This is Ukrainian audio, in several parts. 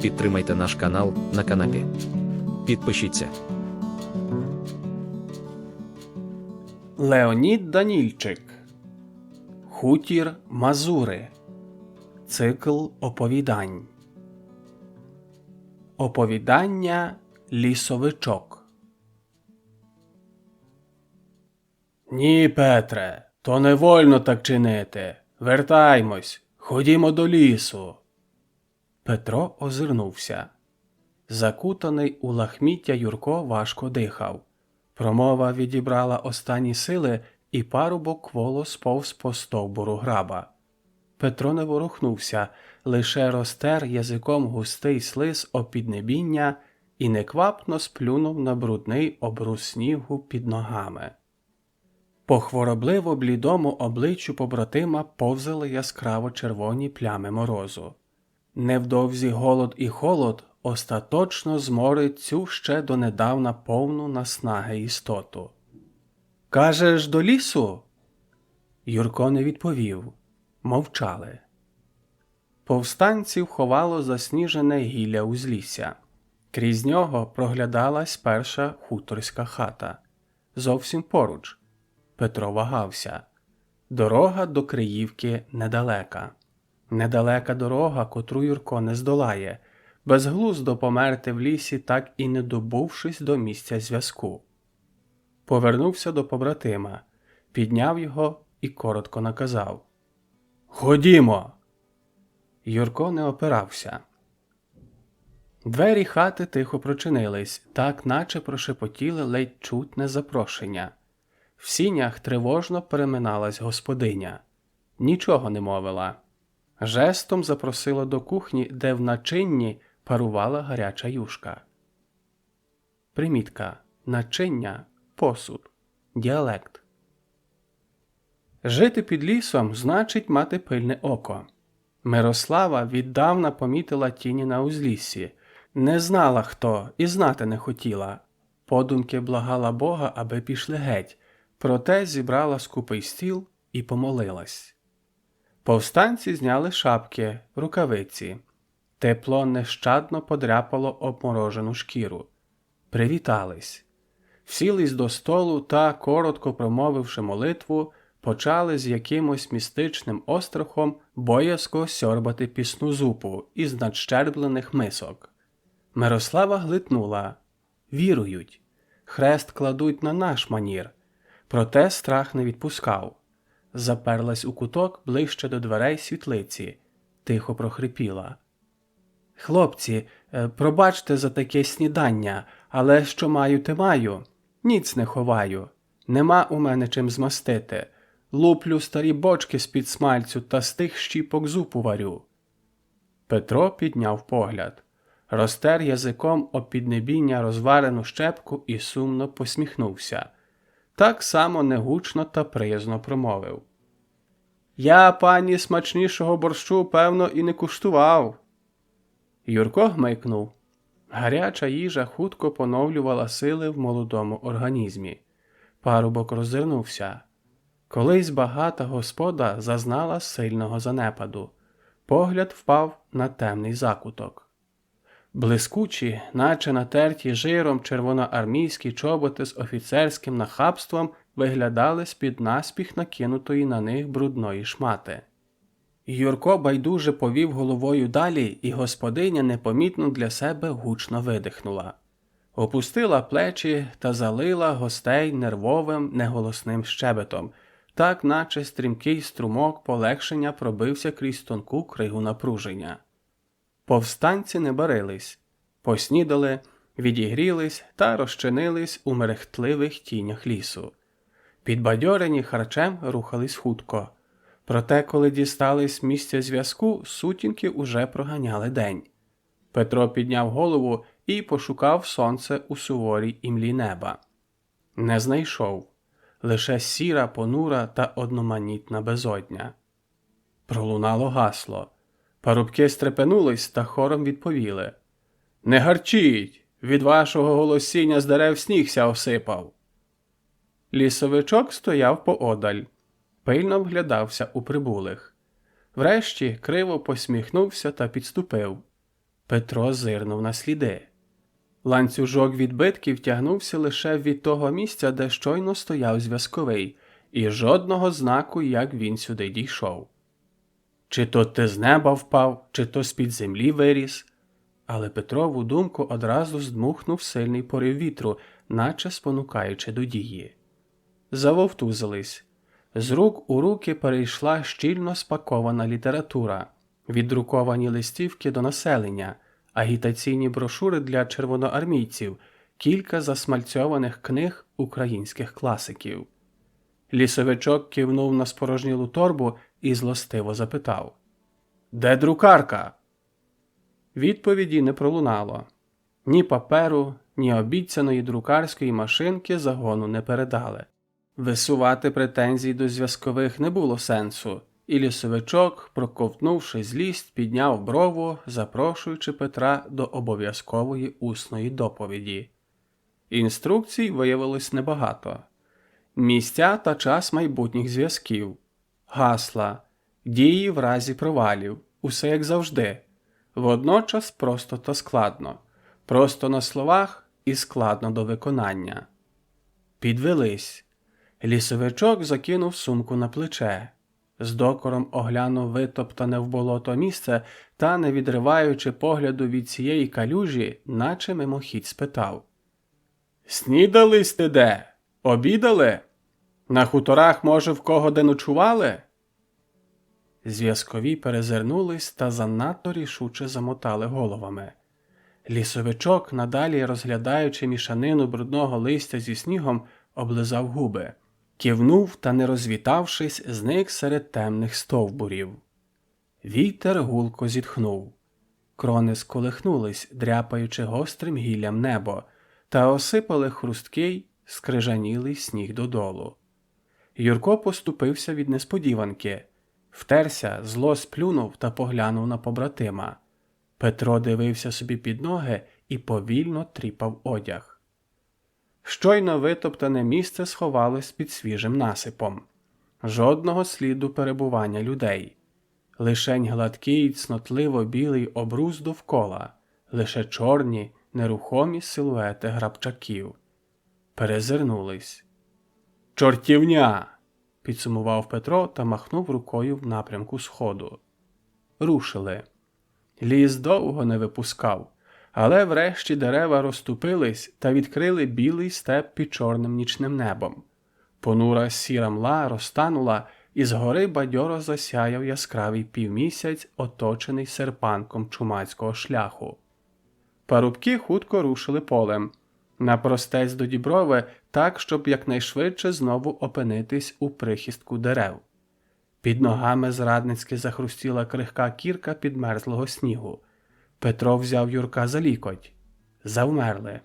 Підтримайте наш канал на канапі. Підпишіться. Леонід Данільчик. Хутір Мазури. Цикл оповідань. Оповідання «Лісовичок». «Ні, Петре, то не вольно так чинити. Вертаймось, ходімо до лісу». Петро озирнувся. Закутаний у лахміття Юрко важко дихав. Промова відібрала останні сили, і парубок кволо сповз по стовбуру граба. Петро не ворухнувся, лише розтер язиком густий слиз о піднебіння і неквапно сплюнув на брудний обрус снігу під ногами. По хворобливо блідому обличчю побратима повзали яскраво червоні плями морозу. Невдовзі голод і холод остаточно зморить цю ще донедавна повну наснаги істоту. «Кажеш, до лісу?» Юрко не відповів. Мовчали. Повстанців ховало засніжене гілля узлісся. Крізь нього проглядалась перша хуторська хата. Зовсім поруч. Петро вагався. Дорога до Криївки недалека. Недалека дорога, котру Юрко не здолає, безглуздо померти в лісі, так і не добувшись до місця зв'язку. Повернувся до побратима, підняв його і коротко наказав: «Ходімо!» Юрко не опирався. Двері хати тихо прочинились, так наче прошепотіли ледь чутне запрошення. В сінях тривожно переминалась господиня. Нічого не мовила. Жестом запросила до кухні, де в начинні парувала гаряча юшка. Примітка. Начиння – посуд. Діалект. Жити під лісом значить мати пильне око. Мирослава віддавна помітила тіні на узліссі. Не знала хто і знати не хотіла. Подумки благала Бога, аби пішли геть, проте зібрала скупий стіл і помолилась. Повстанці зняли шапки, рукавиці. Тепло нещадно подряпало обморожену шкіру. Привітались. Сілись до столу та, коротко промовивши молитву, почали з якимось містичним острахом боязко сьорбати пісну зупу із надщерблених мисок. Мирослава глитнула. Вірують. Хрест кладуть на наш манір. Проте страх не відпускав. Заперлась у куток ближче до дверей світлиці. Тихо прохрипіла: «Хлопці, пробачте за таке снідання, але що маю, те маю. Ніц не ховаю. Нема у мене чим змастити. Луплю старі бочки з-під смальцю та з тих щіпок зупу варю». Петро підняв погляд. Розтер язиком об піднебіння розварену щепку і сумно посміхнувся. Так само негучно та приязно промовив: «Я, пані, смачнішого борщу, певно, і не куштував». Юрко гмикнув. Гаряча їжа хутко поновлювала сили в молодому організмі. Парубок роззирнувся. Колись багата господа зазнала сильного занепаду. Погляд впав на темний закуток. Блискучі, наче натерті жиром червоноармійські чоботи з офіцерським нахабством виглядали з-під наспіх накинутої на них брудної шмати. Юрко байдуже повів головою далі, і господиня непомітно для себе гучно видихнула. Опустила плечі та залила гостей нервовим, неголосним щебетом, так наче стрімкий струмок полегшення пробився крізь тонку кригу напруження. Повстанці не барились, поснідали, відігрілись та розчинились у мерехтливих тінях лісу. Підбадьорені харчем рухались хутко. Проте, коли дістались місця зв'язку, сутінки уже проганяли день. Петро підняв голову і пошукав сонце у суворій імлі неба. Не знайшов. Лише сіра, понура та одноманітна безодня. Пролунало гасло. Парубки стрепенулись та хором відповіли: «Не гарчіть! Від вашого голосіння з дерев сніг ся осипав». Лісовичок стояв поодаль. Пильно вглядався у прибулих. Врешті криво посміхнувся та підступив. Петро зирнув на сліди. Ланцюжок відбитків тягнувся лише від того місця, де щойно стояв зв'язковий, і жодного знаку, як він сюди дійшов. Чи то ти з неба впав, чи то з-під землі виріс. Але Петрову думку одразу здмухнув сильний порив вітру, наче спонукаючи до дії. Завовтузились. З рук у руки перейшла щільно спакована література, віддруковані листівки до населення, агітаційні брошури для червоноармійців, кілька засмальцьованих книг українських класиків. Лісовичок кивнув на спорожнілу торбу і злостиво запитав: «Де друкарка?» Відповіді не пролунало. Ні паперу, ні обіцяної друкарської машинки загону не передали. Висувати претензій до зв'язкових не було сенсу, і лісовичок, проковтнувши злість, підняв брову, запрошуючи Петра до обов'язкової усної доповіді. Інструкцій виявилось небагато. Місця та час майбутніх зв'язків, гасла, дії в разі провалів, усе як завжди. Водночас просто та складно, просто на словах і складно до виконання. Підвелись. Лісовичок закинув сумку на плече, з докором оглянув витоптане в болото місце та, не відриваючи погляду від цієї калюжі, наче мимохідь спитав: «Снідали сте де? Обідали? На хуторах, може, в кого де ночували?» Зв'язкові перезирнулись та занадто рішуче замотали головами. Лісовичок, надалі розглядаючи мішанину брудного листя зі снігом, облизав губи, кивнув та, не розвітавшись, зник серед темних стовбурів. Вітер гулко зітхнув. Крони сколихнулись, дряпаючи гострим гіллям небо, та осипали хрусткий, скрижанілий сніг додолу. Юрко поступився від несподіванки. Втерся, зло сплюнув та поглянув на побратима. Петро дивився собі під ноги і повільно тріпав одяг. Щойно витоптане місце сховалось під свіжим насипом. Жодного сліду перебування людей. Лишень гладкий, цнотливо білий обрус довкола, лише чорні, нерухомі силуети грабчаків. Перезирнулись. «Чортівня!» – підсумував Петро та махнув рукою в напрямку сходу. Рушили. Ліс довго не випускав, але врешті дерева розступились та відкрили білий степ під чорним нічним небом. Понура сіра мла розтанула, і згори бадьоро засяяв яскравий півмісяць, оточений серпанком чумацького шляху. Парубки хутко рушили полем, напростець до Діброви, так, щоб якнайшвидше знову опинитись у прихистку дерев. Під ногами зрадницьки захрустіла крихка кірка підмерзлого снігу. Петро взяв Юрка за лікоть. Завмерли.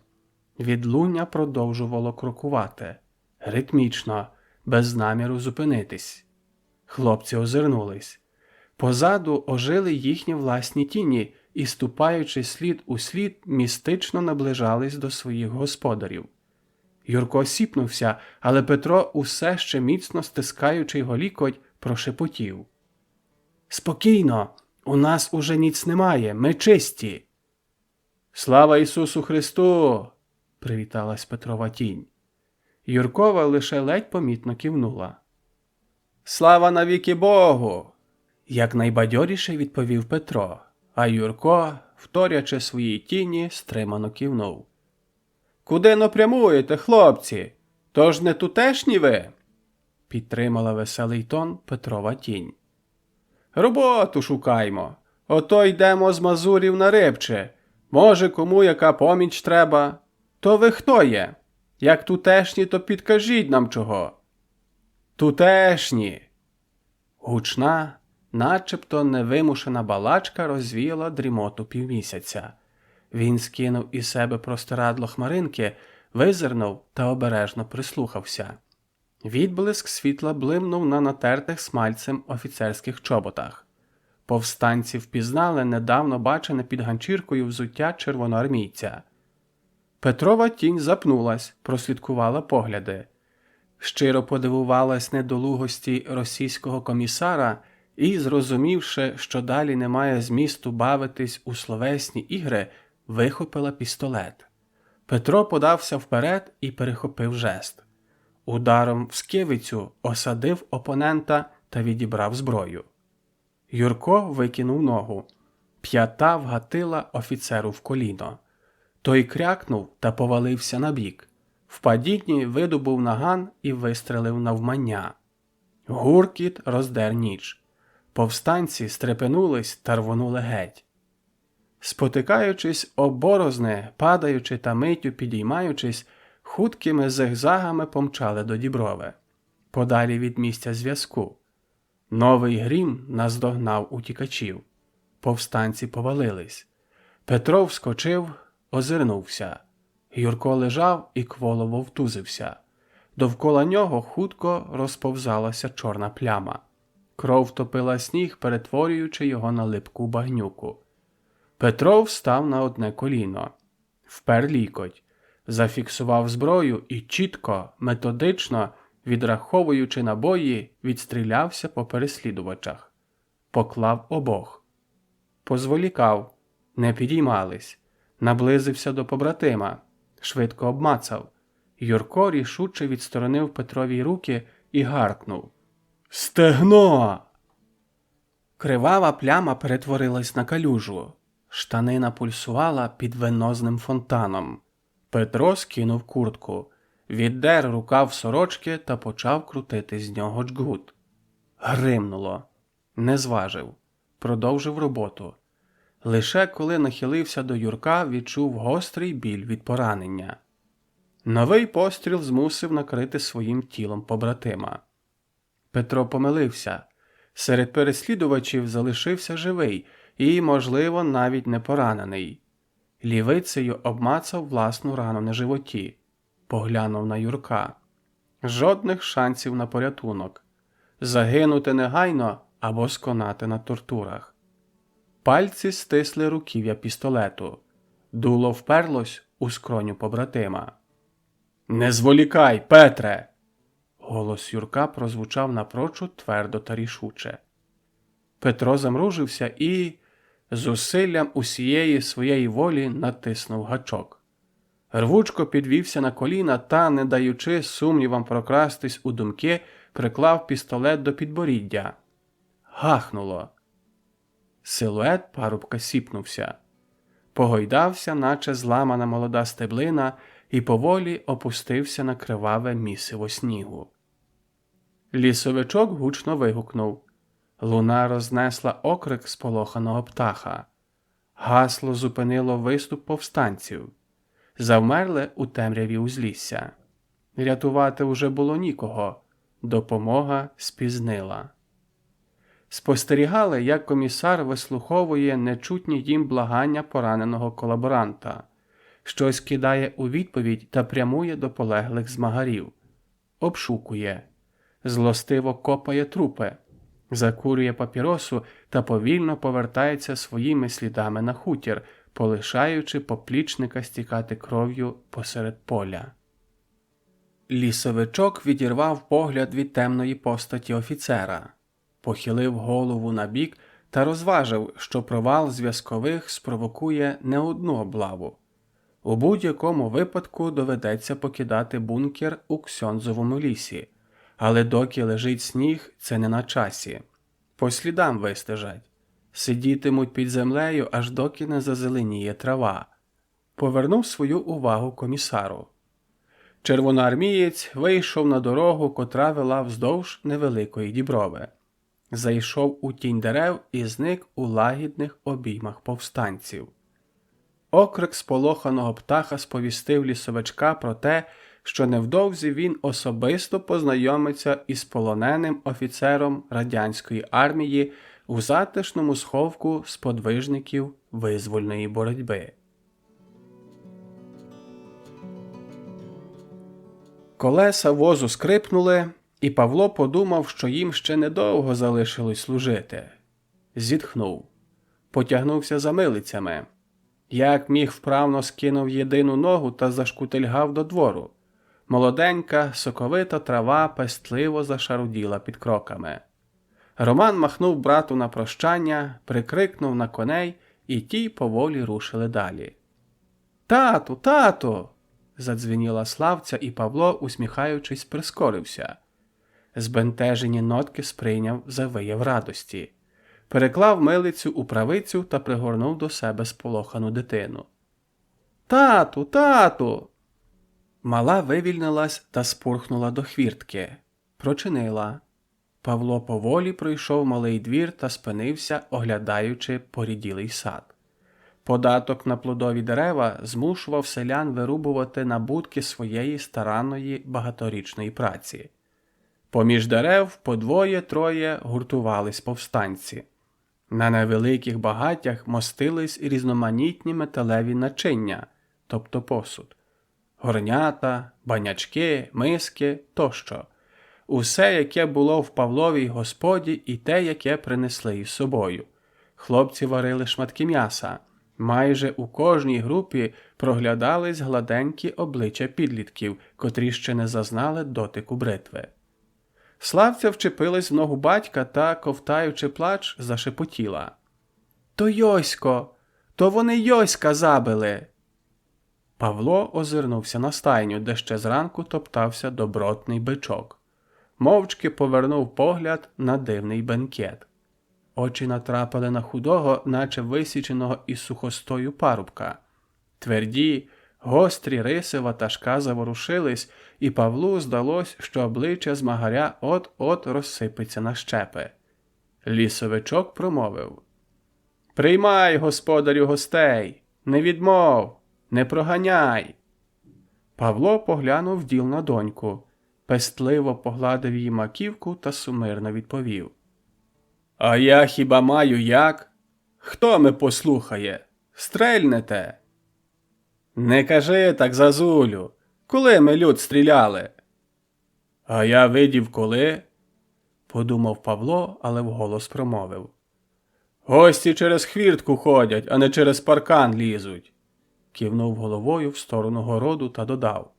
Відлуння продовжувало крокувати. Ритмічно, без наміру зупинитись. Хлопці озирнулись. Позаду ожили їхні власні тіні і, ступаючи слід у слід, містично наближались до своїх господарів. Юрко сіпнувся, але Петро, усе ще міцно стискаючи його лікоть, прошепотів: «Спокійно, у нас уже ніц немає, ми чисті!» «Слава Ісусу Христу!» – привіталась Петрова тінь. Юркова лише ледь помітно кивнула. «Слава навіки Богу!» – якнайбадьоріше відповів Петро, а Юрко, вторячи своїй тіні, стримано кивнув. «Куди напрямуєте, хлопці? Тож не тутешні ви?» – підтримала веселий тон Петрова тінь. «Роботу шукаймо. Ото йдемо з Мазурів на Рибче. Може, кому яка поміч треба? То ви хто є? Як тутешні, то підкажіть нам чого». «Тутешні!» Гучна, начебто невимушена балачка розвіяла дрімоту півмісяця. Він скинув із себе простирадло хмаринки, визирнув та обережно прислухався. Відблиск світла блимнув на натертих смальцем офіцерських чоботах. Повстанці впізнали недавно бачене під ганчіркою взуття червоноармійця. Петрова тінь запнулась, прослідкувала погляди. Щиро подивувалась недолугості російського комісара і, зрозумівши, що далі немає змісту бавитись у словесні ігри, вихопила пістолет. Петро подався вперед і перехопив жест. Ударом в скивицю осадив опонента та відібрав зброю. Юрко викинув ногу. П'ята вгатила офіцеру в коліно. Той крякнув та повалився набік. В падінні видобув наган і вистрелив навмання. Гуркіт роздер ніч. Повстанці стрепенулись та рвонули геть. Спотикаючись об борозни, падаючи та миттю підіймаючись, хуткими зигзагами помчали до Діброви, подалі від місця зв'язку. Новий грім наздогнав утікачів. Повстанці повалились. Петро вскочив, озирнувся. Юрко лежав і кволо вовтузився. Довкола нього хутко розповзалася чорна пляма. Кров топила сніг, перетворюючи його на липку багнюку. Петро встав на одне коліно, впер лікоть, зафіксував зброю і чітко, методично, відраховуючи набої, відстрілявся по переслідувачах. Поклав обох. Позволікав, не підіймались. Наблизився до побратима, швидко обмацав. Юрко рішуче відсторонив Петрові руки і гаркнув: «Стегно!» Кривава пляма перетворилась на калюжу. Штанина пульсувала під венозним фонтаном. Петро скинув куртку, віддер рукав сорочки та почав крутити з нього джгут. Гримнуло. Не зважив. Продовжив роботу. Лише коли нахилився до Юрка, відчув гострий біль від поранення. Новий постріл змусив накрити своїм тілом побратима. Петро помилився. Серед переслідувачів залишився живий і, можливо, навіть не поранений. Лівицею обмацав власну рану на животі. Поглянув на Юрка. Жодних шансів на порятунок. Загинути негайно або сконати на тортурах. Пальці стисли руків'я пістолету. Дуло вперлось у скроню побратима. «Не зволікай, Петре!» Голос Юрка прозвучав напрочуд твердо та рішуче. Петро замружився і, зусиллям усієї своєї волі, натиснув гачок. Рвучко підвівся на коліна та, не даючи сумнівам прокрастись у думки, приклав пістолет до підборіддя. Гахнуло. Силует парубка сіпнувся. Погойдався, наче зламана молода стеблина, і поволі опустився на криваве місиво снігу. Лісовичок гучно вигукнув. Луна рознесла окрик сполоханого птаха. Гасло зупинило виступ повстанців. Завмерли у темряві узлісся. Рятувати уже було нікого. Допомога спізнила. Спостерігали, як комісар вислуховує нечутні їм благання пораненого колаборанта. Щось кидає у відповідь та прямує до полеглих змагарів. Обшукує. Злостиво копає трупи. Закурює папіросу та повільно повертається своїми слідами на хутір, полишаючи поплічника стікати кров'ю посеред поля. Лісовичок відірвав погляд від темної постаті офіцера. Похилив голову набік та розважив, що провал зв'язкових спровокує не одну облаву. У будь-якому випадку доведеться покидати бункер у Ксьондзовому лісі, але доки лежить сніг, це не на часі. По слідам вистежать. Сидітимуть під землею, аж доки не зазеленіє трава. Повернув свою увагу комісару. Червоноармієць вийшов на дорогу, котра вела вздовж невеликої Діброви. Зайшов у тінь дерев і зник у лагідних обіймах повстанців. Окрик сполоханого птаха сповістив лісовичка про те, що невдовзі він особисто познайомиться із полоненим офіцером радянської армії у затишному сховку сподвижників визвольної боротьби. Колеса возу скрипнули, і Павло подумав, що їм ще недовго залишилось служити. Зітхнув. Потягнувся за милицями. Як міг, вправно скинув єдину ногу та зашкутильгав до двору. Молоденька, соковита трава пестливо зашаруділа під кроками. Роман махнув брату на прощання, прикрикнув на коней, і ті поволі рушили далі. «Тату, тату!» – задзвеніла Славця, і Павло, усміхаючись, прискорився. Збентежені нотки сприйняв за вияв радості. Переклав милицю у правицю та пригорнув до себе сполохану дитину. «Тату, тату!» Мала вивільнилась та спурхнула до хвіртки. Прочинила. Павло поволі пройшов малий двір та спинився, оглядаючи поріділий сад. Податок на плодові дерева змушував селян вирубувати набутки своєї старанної багаторічної праці. Поміж дерев по двоє-троє гуртувались повстанці. На невеликих багаттях мостились різноманітні металеві начиння, тобто посуд. Горнята, банячки, миски тощо. Усе, яке було в Павловій господі, і те, яке принесли із собою. Хлопці варили шматки м'яса. Майже у кожній групі проглядались гладенькі обличчя підлітків, котрі ще не зазнали дотику бритви. Славця вчепилась в ногу батька та, ковтаючи плач, зашепотіла. «То Йосько! То вони Йоська забили!» Павло озирнувся на стайню, де ще зранку топтався добротний бичок. Мовчки повернув погляд на дивний бенкет. Очі натрапили на худого, наче висіченого із сухостою парубка. Тверді, гострі риси ватажка заворушились, і Павлу здалось, що обличчя змагаря от-от розсипеться на щепи. Лісовичок промовив. «Приймай, господарю, гостей! Не відмов! Не проганяй!» Павло поглянув вділ на доньку, пестливо погладив її маківку та сумирно відповів. «А я хіба маю як? Хто ме послухає? Стрельнете!» «Не кажи так, зазулю! Коли ми люд стріляли?» «А я видів коли?» – подумав Павло, але вголос промовив. «Гості через хвіртку ходять, а не через паркан лізуть!» Кивнув головою в сторону городу та додав.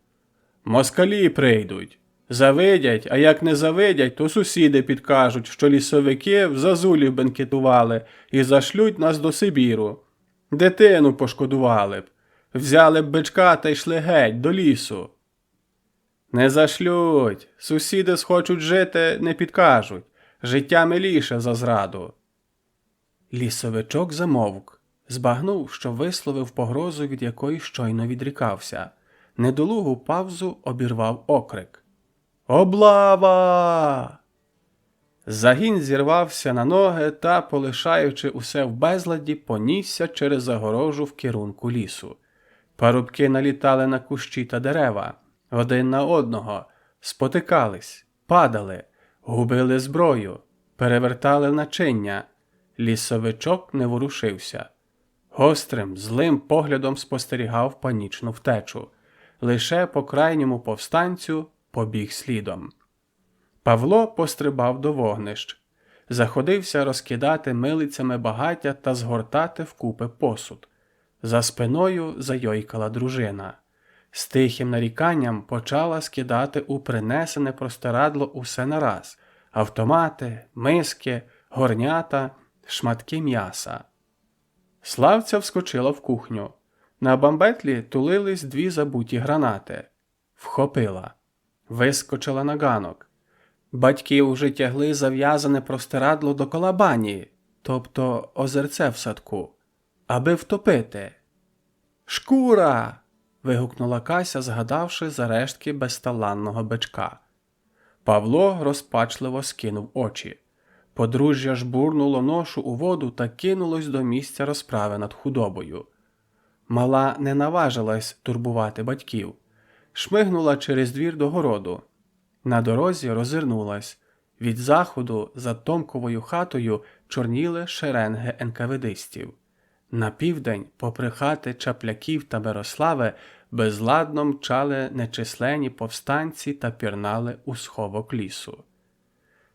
«Москалі прийдуть. Завидять, а як не завидять, то сусіди підкажуть, що лісовики в зазулі бенкетували і зашлють нас до Сибіру. Дитину пошкодували б. Взяли б бичка та йшли геть до лісу». «Не зашлють. Сусіди схочуть жити, не підкажуть. Життя миліше за зраду». Лісовичок замовк. Збагнув, що висловив погрозу, від якої щойно відрікався. Недолугу павзу обірвав окрик. «Облава!» Загін зірвався на ноги та, полишаючи усе в безладі, понісся через загорожу в керунку лісу. Парубки налітали на кущі та дерева, один на одного, спотикались, падали, губили зброю, перевертали начиння. Лісовичок не ворушився. Гострим, злим поглядом спостерігав панічну втечу. Лише по крайньому повстанцю побіг слідом. Павло пострибав до вогнищ. Заходився розкидати милицями багаття та згортати вкупи посуд. За спиною зайойкала дружина. З тихим наріканням почала скидати у принесене простирадло усе нараз – автомати, миски, горнята, шматки м'яса. Славця вскочила в кухню. На бамбетлі тулились дві забуті гранати. Вхопила. Вискочила на ганок. Батьки уже тягли зав'язане простирадло до колабані, тобто озерце в садку, аби втопити. «Шкура!» – вигукнула Кася, згадавши за рештки безталанного бичка. Павло розпачливо скинув очі. Подружжя жбурнуло ношу у воду та кинулось до місця розправи над худобою. Мала не наважилась турбувати батьків. Шмигнула через двір до городу. На дорозі роззирнулась. Від заходу за Томковою хатою чорніли шеренги енкаведистів. На південь, попри хати Чапляків та Мирослави, безладно мчали нечисленні повстанці та пірнали у сховок лісу.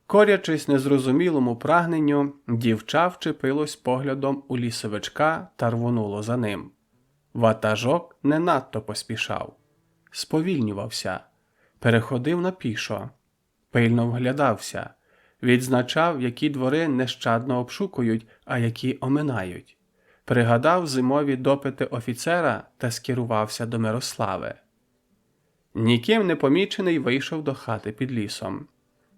Корячись незрозумілому прагненню, дівча вчепилось поглядом у лісовичка та рвонуло за ним. Ватажок не надто поспішав. Сповільнювався. Переходив на пішо. Пильно вглядався. Відзначав, які двори нещадно обшукують, а які оминають. Пригадав зимові допити офіцера та скерувався до Мирослави. Ніким не помічений вийшов до хати під лісом.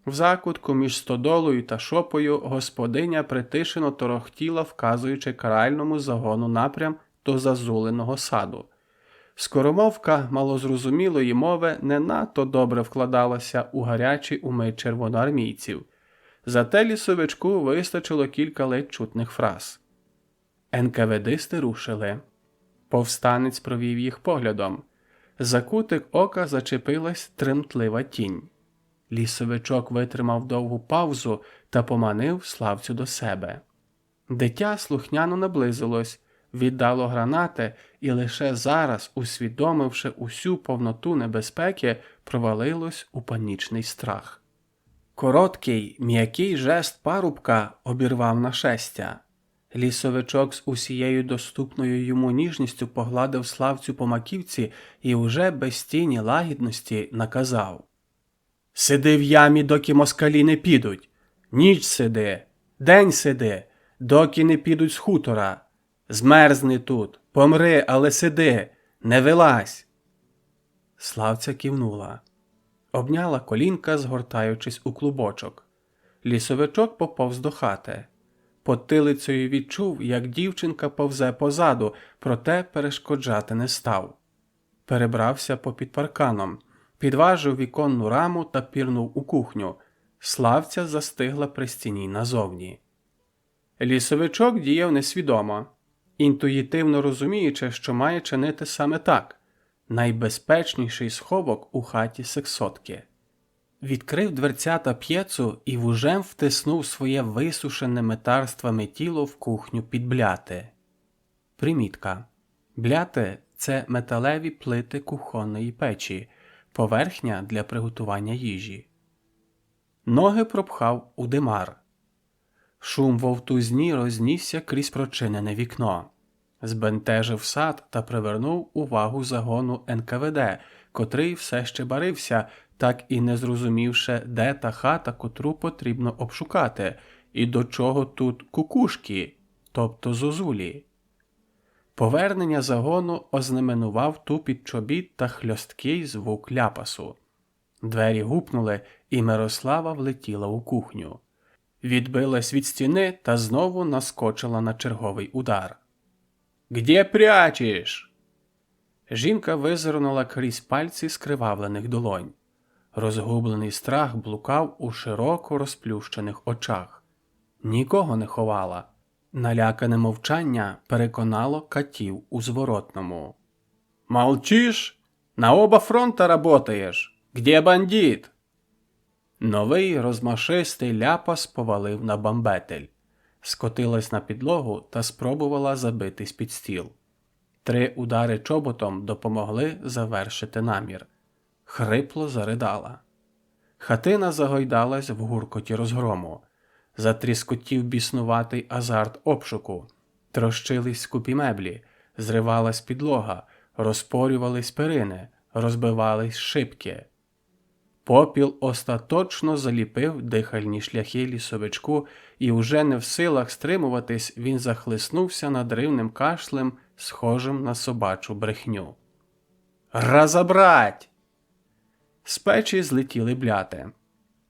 В закутку між стодолою та шопою господиня притишено торохтіла, вказуючи каральному загону напрям до зазуленого саду. Скоромовка малозрозумілої мови не надто добре вкладалася у гарячий умит червоноармійців. Зате лісовичку вистачило кілька ледь чутних фраз. НКВДисти рушили. Повстанець провів їх поглядом. За кутик ока зачепилась тремтлива тінь. Лісовичок витримав довгу паузу та поманив Славцю до себе. Дитя слухняно наблизилось, віддало гранати і лише зараз, усвідомивши усю повноту небезпеки, провалилось у панічний страх. Короткий, м'який жест парубка обірвав нашестя. Лісовичок з усією доступною йому ніжністю погладив Славцю по маківці і уже без тіні лагідності наказав: «Сиди в ямі, доки москалі не підуть. Ніч сиди, день сиди, доки не підуть з хутора. Змерзни тут, помри, але сиди, не вилазь». Славця кивнула. Обняла колінка, згортаючись у клубочок. Лісовичок поповз до хати. Потилицею відчув, як дівчинка повзе позаду, проте перешкоджати не став. Перебрався попід парканом, підважив віконну раму та пірнув у кухню. Славця застигла при стіні назовні. Лісовичок діяв несвідомо, інтуїтивно розуміючи, що має чинити саме так. Найбезпечніший сховок у хаті сексотки. Відкрив дверцята п'єцу і вужем втиснув своє висушене метарствами тіло в кухню під бляти. Примітка. Бляти – це металеві плити кухонної печі, поверхня для приготування їжі. Ноги пропхав у димар. Шум вовтузні рознісся крізь прочинене вікно. Збентежив сад та привернув увагу загону НКВД, котрий все ще барився, так і не зрозумівши, де та хата, котру потрібно обшукати, і до чого тут кукушки, тобто зозулі. Повернення загону ознаменував тупіт чобіт та хльосткий звук ляпасу. Двері гупнули, і Мирослава влетіла у кухню. Відбилась від стіни та знову наскочила на черговий удар. «Где прячеш?» Жінка визирнула крізь пальці скривавлених долонь. Розгублений страх блукав у широко розплющених очах. Нікого не ховала. Налякане мовчання переконало катів у зворотному. «Молчиш? На оба фронта работаєш? Где бандит?» Новий розмашистий ляпас повалив на бамбетель. Скотилась на підлогу та спробувала забитись під стіл. 3 удари чоботом допомогли завершити намір. Хрипло заридала. Хатина загойдалась в гуркоті розгрому. Затріскотів біснуватий азарт обшуку. Трощились скупі меблі, зривалась підлога, розпорювались перини, розбивались шибки. Попіл остаточно заліпив дихальні шляхи лісовичку, і вже не в силах стримуватись, він захлиснувся надривним кашлем, схожим на собачу брехню. «Разобрать!» З печі злетіли бляти.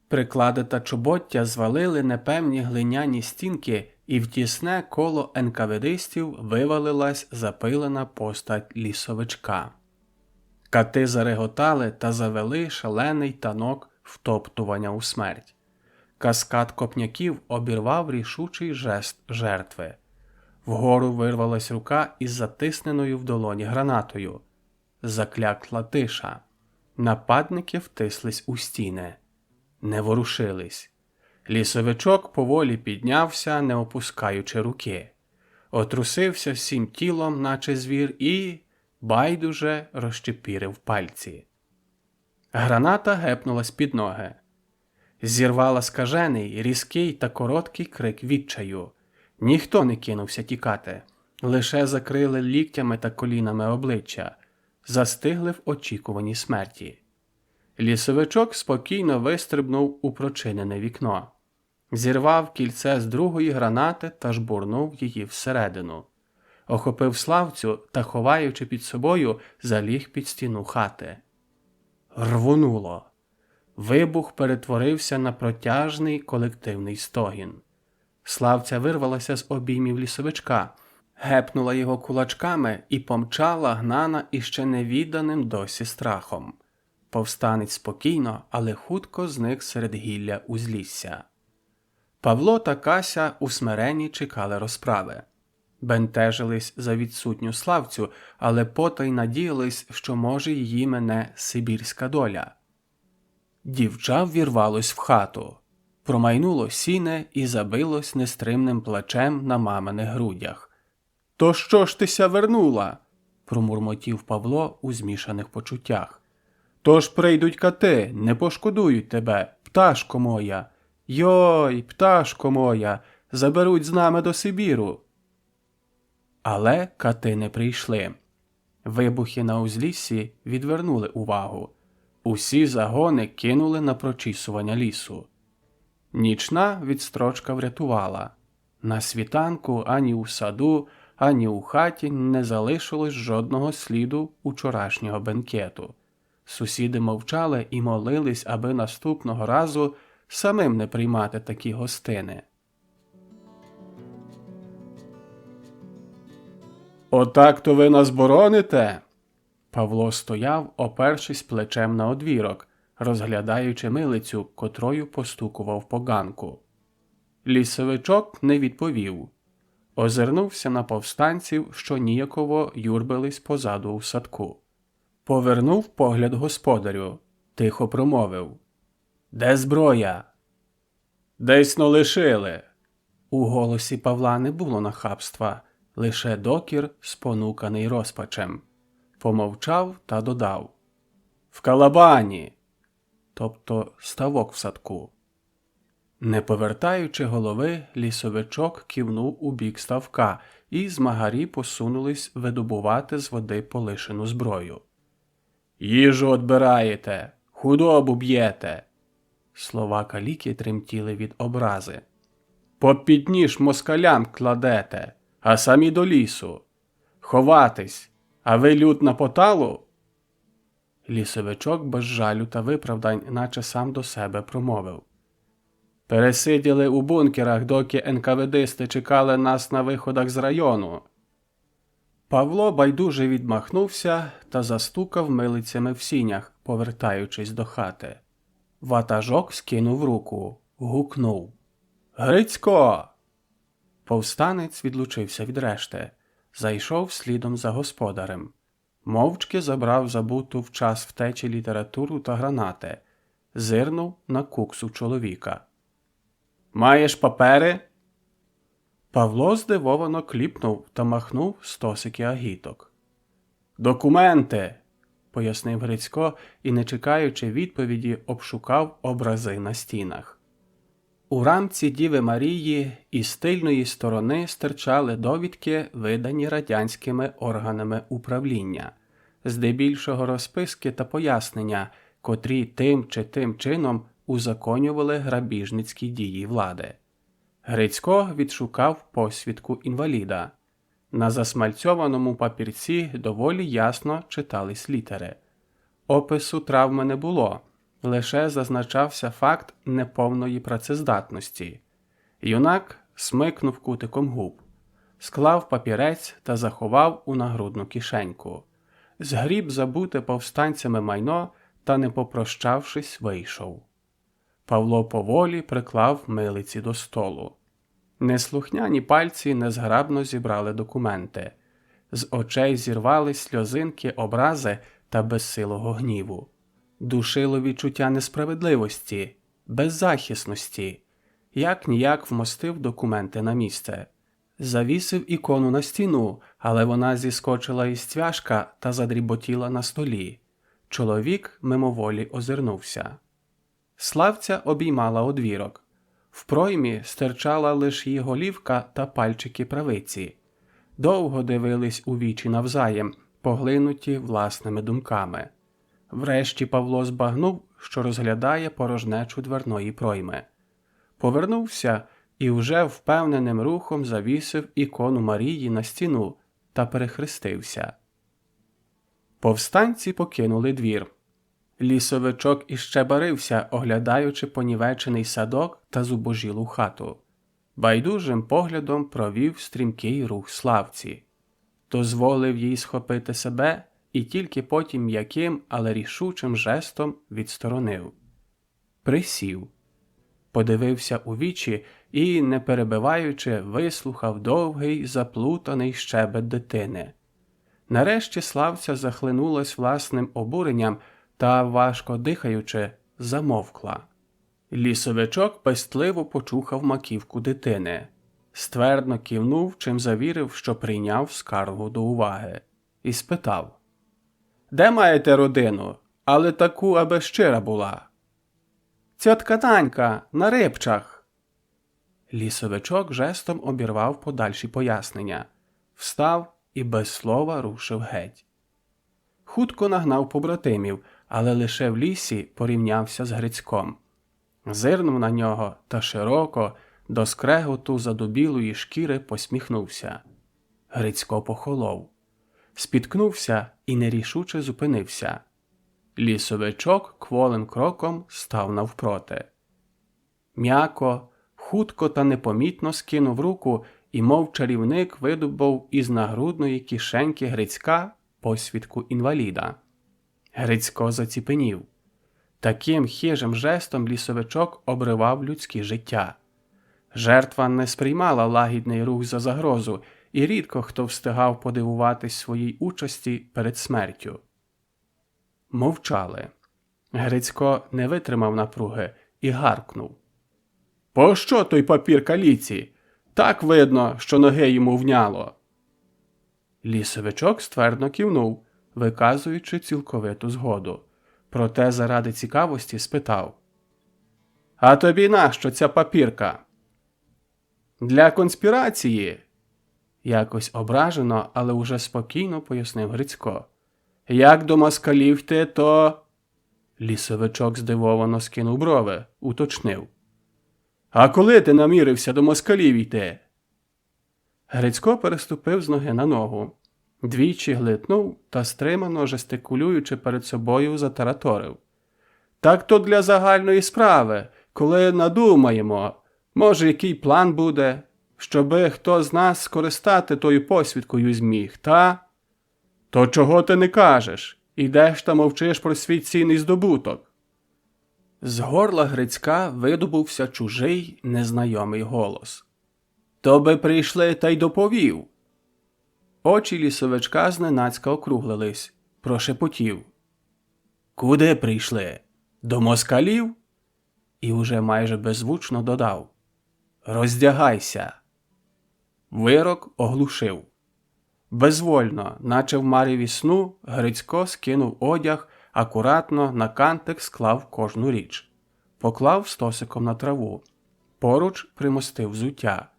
Приклади та чобоття звалили непевні глиняні стінки, і в тісне коло НКВДистів вивалилась запилена постать лісовичка. Кати зареготали та завели шалений танок втоптування у смерть. Каскад копняків обірвав рішучий жест жертви. Вгору вирвалась рука із затисненою в долоні гранатою. Заклякла тиша. Нападники втислись у стіни. Не ворушились. Лісовичок поволі піднявся, не опускаючи руки. Отрусився всім тілом, наче звір, і байдуже розчепірив пальці. Граната гепнулась під ноги. Зірвала скажений, різкий та короткий крик відчаю. Ніхто не кинувся тікати. Лише закрили ліктями та колінами обличчя. Застигли в очікуванні смерті. Лісовичок спокійно вистрибнув у прочинене вікно. Зірвав кільце з другої гранати та жбурнув її всередину. Охопив Славцю та, ховаючи під собою, заліг під стіну хати. Рвонуло. Вибух перетворився на протяжний колективний стогін. Славця вирвалася з обіймів лісовичка, гепнула його кулачками і помчала, гнана іще невіданим досі страхом. Повстанець спокійно, але хутко зник серед гілля узлісся. Павло та Кася у смиренні чекали розправи. Бентежились за відсутню Славцю, але потай надіялись, що може її мене сибірська доля. Дівча ввірвалось в хату, промайнуло сіне і забилось нестримним плачем на маминих грудях. «То що ж тися вернула?» – промурмотів Павло у змішаних почуттях. «То ж прийдуть кати, не пошкодують тебе, пташко моя! Йой, пташко моя, заберуть з нами до Сибіру!» Але кати не прийшли. Вибухи на узліссі відвернули увагу. Усі загони кинули на прочісування лісу. Нічна відстрочка врятувала. На світанку ані у саду, ані у хаті не залишилось жодного сліду учорашнього бенкету. Сусіди мовчали і молились, аби наступного разу самим не приймати такі гостини. «Отак-то ви нас бороните?» Павло стояв, опершись плечем на одвірок, розглядаючи милицю, котрою постукував по ганку. Лісовичок не відповів. Озирнувся на повстанців, що ніяково юрбились позаду у садку. Повернув погляд господарю, тихо промовив: «Де зброя?» «Десь-но лишили». У голосі Павла не було нахабства, лише докір, спонуканий розпачем. Помовчав та додав: «В калабані», тобто ставок в садку. Не повертаючи голови, лісовичок кивнув у бік ставка, і змагарі посунулись видобувати з води полишену зброю. «Їжу одбираєте, худобу б'єте!» Слова каліки тремтіли від образи. «Попід ніж москалям кладете, а самі до лісу! Ховатись! А ви люд на поталу?» Лісовичок без жалю та виправдань наче сам до себе промовив: «Пересиділи у бункерах, доки НКВДисти чекали нас на виходах з району». Павло байдуже відмахнувся та застукав милицями в сінях, повертаючись до хати. Ватажок скинув руку, гукнув: «Грицько!» Повстанець відлучився від решти, зайшов слідом за господарем. Мовчки забрав забуту в час втечі літературу та гранати, зирнув на куксу чоловіка. «Маєш папери?» Павло здивовано кліпнув та махнув стосики агіток. «Документи!» – пояснив Грицько і, не чекаючи відповіді, обшукав образи на стінах. У рамці Діви Марії із тильної сторони стирчали довідки, видані радянськими органами управління, здебільшого розписки та пояснення, котрі тим чи тим чином узаконювали грабіжницькі дії влади. Грицько відшукав посвідку інваліда. На засмальцьованому папірці доволі ясно читались літери. Опису травми не було, лише зазначався факт неповної працездатності. Юнак смикнув кутиком губ, склав папірець та заховав у нагрудну кишеньку. Згріб забуте повстанцями майно та, не попрощавшись, вийшов. Павло поволі приклав милиці до столу. Неслухняні пальці незграбно зібрали документи. З очей зірвались сльозинки образи та безсилого гніву. Душило відчуття несправедливості, беззахисності. Як-ніяк вмостив документи на місце. Завісив ікону на стіну, але вона зіскочила із цвяшка та задріботіла на столі. Чоловік мимоволі озирнувся. Славця обіймала одвірок. В проймі стирчала лиш її голівка та пальчики правиці. Довго дивились у вічі навзаєм, поглинуті власними думками. Врешті Павло збагнув, що розглядає порожнечу дверної пройми. повернувся і вже впевненим рухом завісив ікону Марії на стіну та перехрестився. Повстанці покинули двір. Лісовичок іще барився, оглядаючи понівечений садок та зубожілу хату. Байдужим поглядом провів стрімкий рух Славці. Дозволив їй схопити себе і тільки потім м'яким, але рішучим жестом відсторонив. Присів. Подивився у вічі і, не перебиваючи, вислухав довгий, заплутаний щебет дитини. Нарешті Славця захлинулась власним обуренням та, важко дихаючи, замовкла. Лісовичок пестливо почухав маківку дитини. Ствердно кивнув, чим завірив, що прийняв скаргу до уваги. І спитав: «Де маєте родину? Але таку, аби щира була». «Цьотка Танька, на Рибчах». Лісовичок жестом обірвав подальші пояснення. Встав і без слова рушив геть. Хутко нагнав побратимів, але лише в лісі порівнявся з Грицьком. Зирнув на нього та широко, до скреготу задубілої шкіри посміхнувся. Грицько похолов. Спіткнувся і нерішуче зупинився. Лісовичок кволим кроком став навпроти. М'яко, хутко та непомітно скинув руку і, мов чарівник, видобув із нагрудної кишеньки Грицька посвідку інваліда. Грицько заціпенів. Таким хижим жестом лісовичок обривав людське життя. Жертва не сприймала лагідний рух за загрозу, і рідко хто встигав подивуватись своїй участі перед смертю. Мовчали. Грицько не витримав напруги і гаркнув: «Пощо той папір каліці? Так видно, що ноги йому вняло». Лісовичок ствердно кивнув, виказуючи цілковиту згоду. Проте заради цікавості спитав: «А тобі нащо ця папірка?» «Для конспірації», – якось ображено, але уже спокійно пояснив Грицько. «Як до москалів йти, то…» Лісовичок здивовано скинув брови, уточнив: «А коли ти намірився до москалів йти?» Грицько переступив з ноги на ногу. Двічі глитнув та, стримано жестикулюючи перед собою, затараторив: «Так то для загальної справи, коли надумаємо, може, який план буде, щоби хто з нас скористати тою посвідкою зміг, та…» «То чого ти не кажеш? Ідеш та мовчиш про свій цінний здобуток?» З горла Грицька видобувся чужий, незнайомий голос: «То би прийшли та й доповів». Очі лісовичка зненацька округлились, прошепотів: «Куди прийшли? До москалів?» І уже майже беззвучно додав: «Роздягайся». Вирок оглушив. Безвольно, наче в мареві сну, Грицько скинув одяг, акуратно на кантик склав кожну річ. Поклав стосиком на траву. Поруч примостив взуття.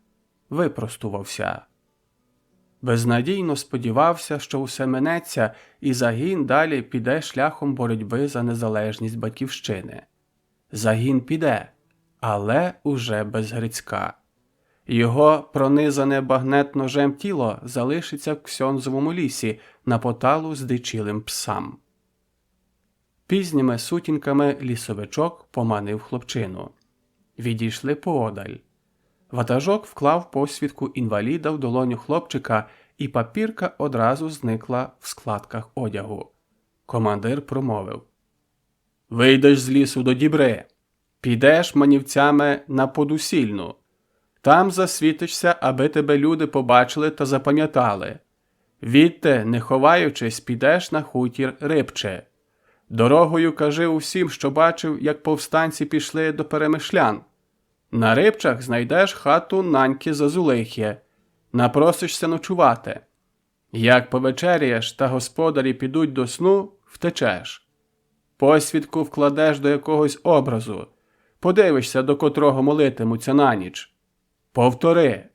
Випростувався. Безнадійно сподівався, що усе минеться і загін далі піде шляхом боротьби за незалежність батьківщини. Загін піде, але уже без Грицька. Його пронизане багнет-ножем тіло залишиться в Ксьонзовому лісі на поталу здичілим псам. Пізніми сутінками лісовичок поманив хлопчину. Відійшли поодаль. Ватажок вклав посвідку інваліда в долоню хлопчика, і папірка одразу зникла в складках одягу. Командир промовив: «Вийдеш з лісу до Дібри, підеш манівцями на Подусільну. Там засвітишся, аби тебе люди побачили та запам'ятали. Відте, не ховаючись, підеш на хутір Рибче. Дорогою кажи усім, що бачив, як повстанці пішли до Перемишлян. На Рибчах знайдеш хату Наньки Зазулихи. Напросишся ночувати. Як повечеряєш та господарі підуть до сну, втечеш. Посвідку вкладеш до якогось образу. Подивишся, до котрого молитимуться на ніч. Повтори».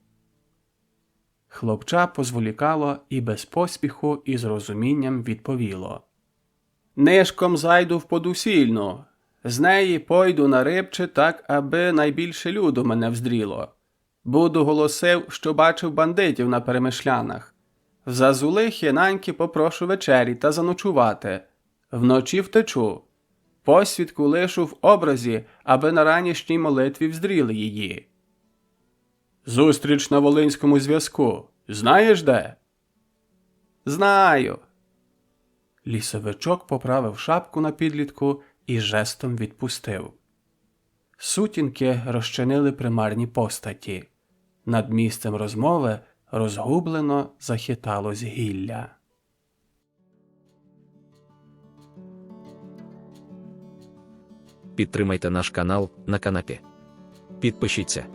Хлопча позволікало і без поспіху і з розумінням відповіло: «Нишком зайду в Подусільну. З неї пойду на рибче так, аби найбільше люду мене вздріло. Буду голосив, що бачив бандитів на перемишлянах. За зулихи наньки попрошу вечері та заночувати. Вночі втечу. Посвідку лишу в образі, аби на ранішній молитві вздріли її. Зустріч на Волинському зв'язку. Знаєш де? Знаю. Лісовичок поправив шапку на підлітку і жестом відпустив. Сутінки розчинили примарні постаті. Над місцем розмови розгублено захиталось гілля. Підтримайте наш канал на канапі. Підпишіться.